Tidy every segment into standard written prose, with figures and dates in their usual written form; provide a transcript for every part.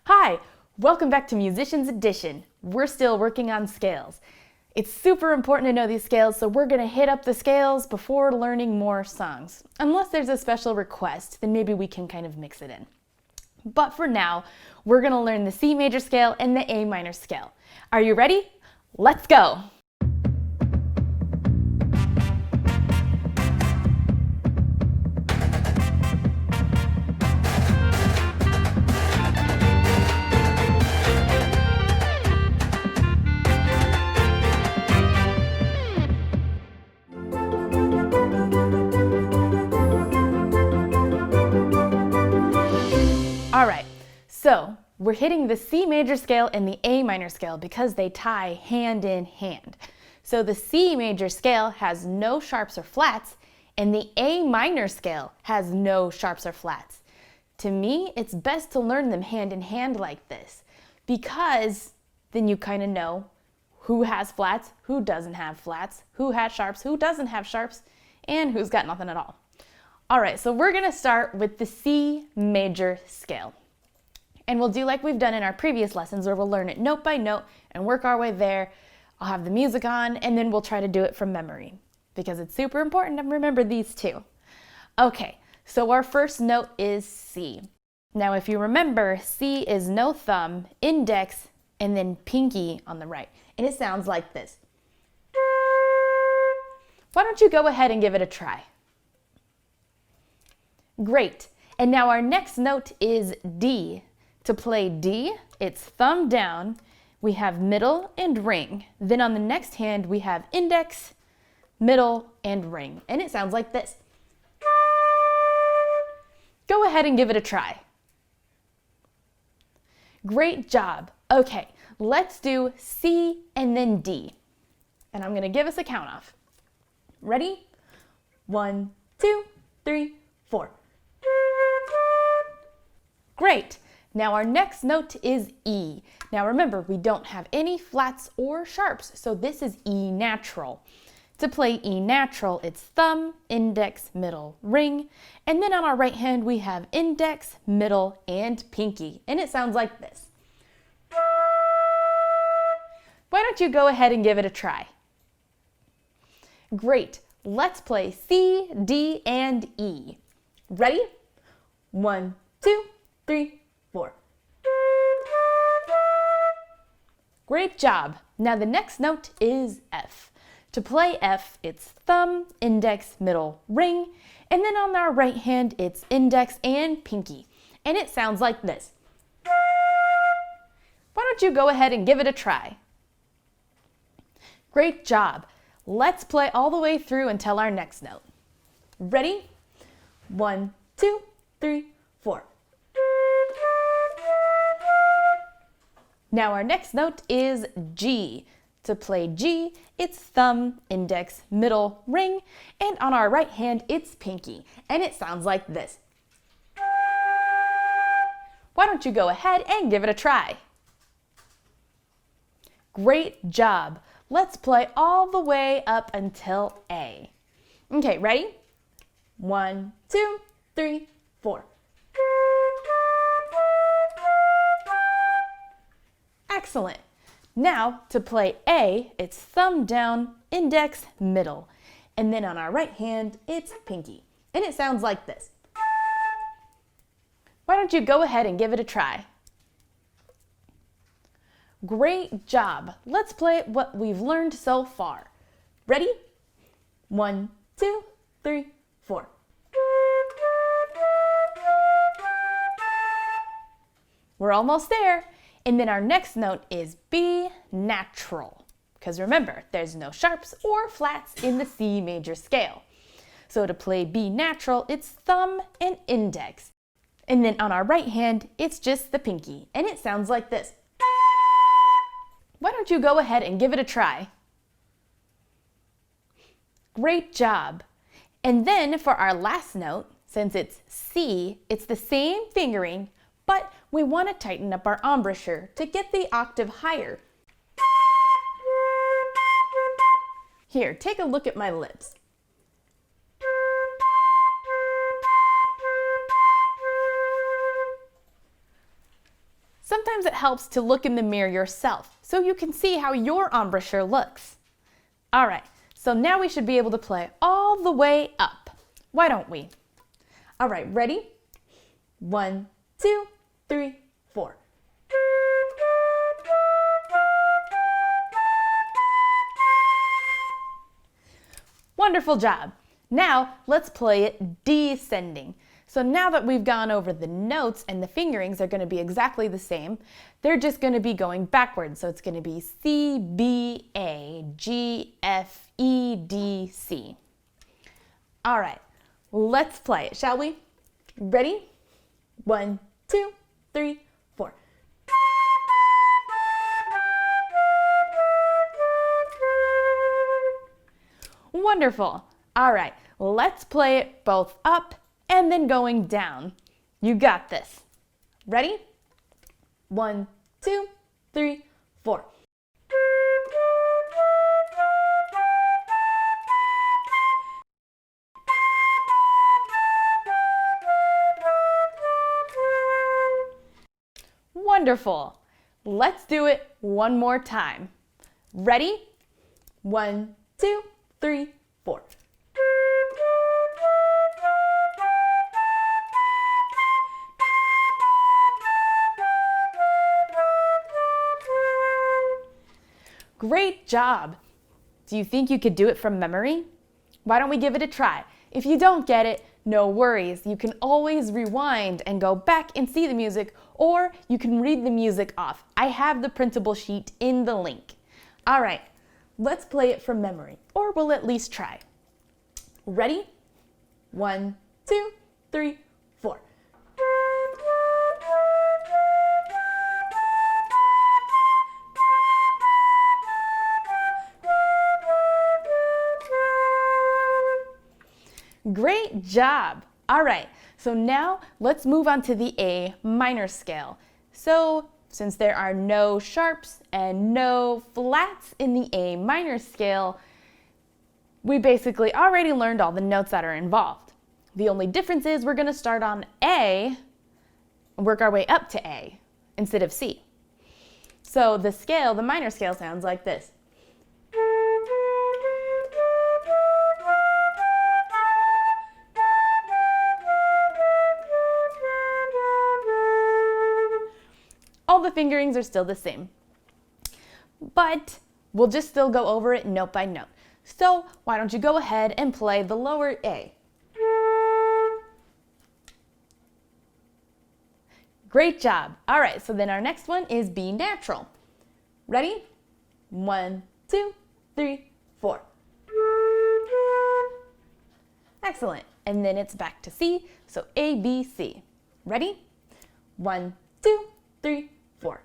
Hi, welcome back to Musicians Edition. We're still working on scales. It's super important to know these scales, so we're gonna hit up the scales before learning more songs. Unless there's a special request, then maybe we can kind of mix it in. But for now, we're gonna learn the C major scale and the A minor scale. Are you ready? Let's go! All right, so we're hitting the C major scale and the A minor scale because they tie hand in hand. So the C major scale has no sharps or flats, and the A minor scale has no sharps or flats. To me, it's best to learn them hand in hand like this, because then you kind of know who has flats, who doesn't have flats, who has sharps, who doesn't have sharps, and who's got nothing at all. All right, so we're gonna start with the C major scale. And we'll do like we've done in our previous lessons where we'll learn it note by note and work our way there. I'll have the music on and then we'll try to do it from memory because it's super important to remember these two. Okay, so our first note is C. Now if you remember, C is no thumb, index, and then pinky on the right. And it sounds like this. Why don't you go ahead and give it a try? Great. And now our next note is D. To play D, it's thumb down. We have middle and ring. Then on the next hand, we have index, middle, and ring. And it sounds like this. Go ahead and give it a try. Great job. Okay, let's do C and then D. And I'm going to give us a count off. Ready? 1, 2, 3, 4. Great. Now our next note is E. Now remember, we don't have any flats or sharps, so this is E natural. To play E natural, it's thumb, index, middle, ring. And then on our right hand, we have index, middle, and pinky. And it sounds like this. Why don't you go ahead and give it a try? Great. Let's play C, D, and E. Ready? 1, 2, 3, 4. Great job. Now the next note is F. To play F, it's thumb, index, middle, ring, and then on our right hand, it's index and pinky. And it sounds like this. Why don't you go ahead and give it a try? Great job. Let's play all the way through until our next note. Ready? 1, 2, 3, 4. Now our next note is G. To play G, it's thumb, index, middle, ring, and on our right hand, it's pinky. And it sounds like this. Why don't you go ahead and give it a try? Great job. Let's play all the way up until A. Okay, ready? 1, 2, 3, 4. Excellent. Now to play A, it's thumb down, index, middle. And then on our right hand, it's pinky. And it sounds like this. Why don't you go ahead and give it a try? Great job. Let's play what we've learned so far. Ready? 1, 2, 3, 4. We're almost there. And then our next note is B natural. Because remember, there's no sharps or flats in the C major scale. So to play B natural, it's thumb and index. And then on our right hand, it's just the pinky. And it sounds like this. Why don't you go ahead and give it a try? Great job. And then for our last note, since it's C, it's the same fingering, but we want to tighten up our embouchure to get the octave higher. Here, take a look at my lips. sometimes it helps to look in the mirror yourself so you can see how your embouchure looks. All right, so now we should be able to play all the way up. Why don't we? All right, ready? 1, 2, 3, 4. Wonderful job. Now let's play it descending. So now that we've gone over the notes and the fingerings are going to be exactly the same, they're just going to be going backwards. So it's going to be C, B, A, G, F, E, D, C. All right, let's play it, shall we? Ready? 1, 2, 3, 4. Wonderful. All right, let's play it both up and then going down. You got this. Ready? 1, 2, 3, 4. Wonderful. Let's do it one more time. Ready? 1, 2, 3, 4. Great job! Do you think you could do it from memory? Why don't we give it a try? If you don't get it, no worries. You can always rewind and go back and see the music, or you can read the music off. I have the printable sheet in the link. All right, let's play it from memory, or we'll at least try. Ready? 1, 2, 3, 4. Great job! All right, so now let's move on to the A minor scale. So since there are no sharps and no flats in the A minor scale, we basically already learned all the notes that are involved. The only difference is we're going to start on A and work our way up to A instead of C. So the scale, the minor scale, sounds like this. All the fingerings are still the same, but we'll just still go over it note by note. So why don't you go ahead and play the lower A. Great job. All right, so then our next one is B natural. Ready? 1, 2, 3, 4. Excellent. And then it's back to C, so A, B, C. Ready? 1, 2, 3, 4.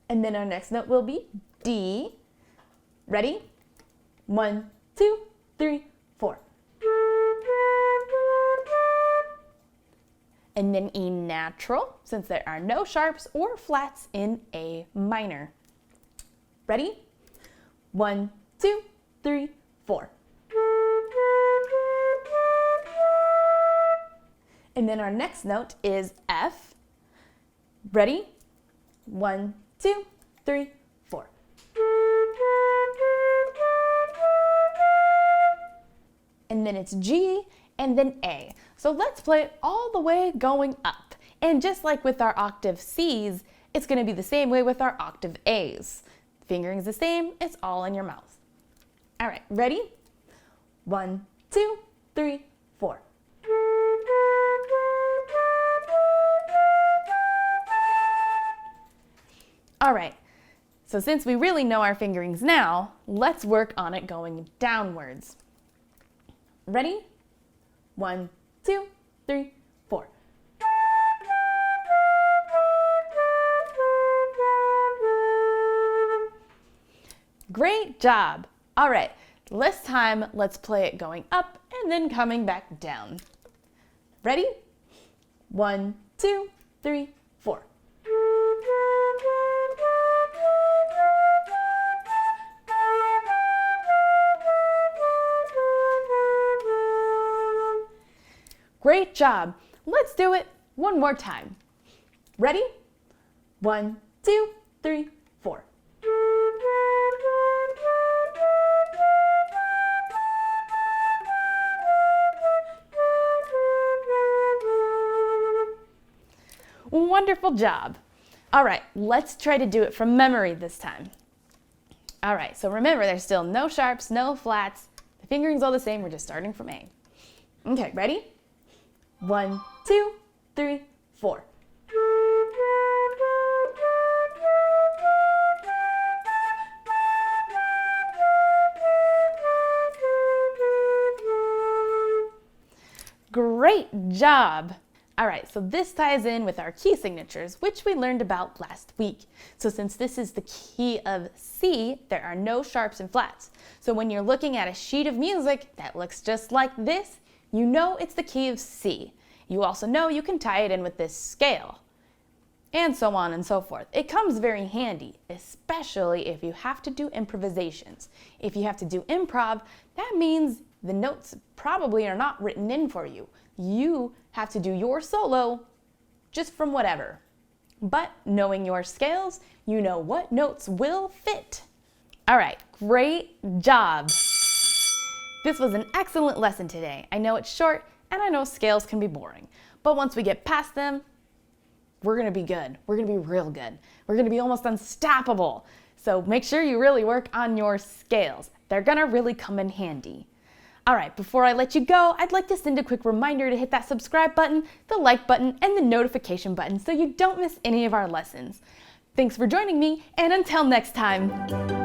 And then our next note will be D. Ready? 1, 2, 3, 4. And then E natural, since there are no sharps or flats in A minor. Ready? 1, 2, 3, 4. And then our next note is F. Ready? 1, 2, 3, 4. And then it's G and then A. So let's play it all the way going up. And just like with our octave C's, it's going to be the same way with our octave A's. Fingering's the same, it's all in your mouth. All right, ready? 1, 2, 3, 4. All right, so since we really know our fingerings now, let's work on it going downwards. Ready? 1, 2, 3, 4. Great job. All right, this time let's play it going up and then coming back down. Ready? 1, 2, 3, 4. Great job. Let's do it one more time. Ready? 1, 2, 3, 4. Wonderful job. All right, let's try to do it from memory this time. All right, so remember, there's still no sharps, no flats. The fingering's all the same. We're just starting from A. Okay, ready? 1, 2, 3, 4. Great job! All right, so this ties in with our key signatures, which we learned about last week. So since this is the key of C, there are no sharps and flats. So when you're looking at a sheet of music that looks just like this, you know it's the key of C. You also know you can tie it in with this scale, and so on and so forth. It comes very handy, especially if you have to do improvisations. If you have to do improv, that means the notes probably are not written in for you. You have to do your solo just from whatever. But knowing your scales, you know what notes will fit. All right, great job. This was an excellent lesson today. I know it's short, and I know scales can be boring. But once we get past them, we're gonna be good. We're gonna be real good. We're gonna be almost unstoppable. So make sure you really work on your scales. They're gonna really come in handy. All right, before I let you go, I'd like to send a quick reminder to hit that subscribe button, the like button, and the notification button so you don't miss any of our lessons. Thanks for joining me, and until next time.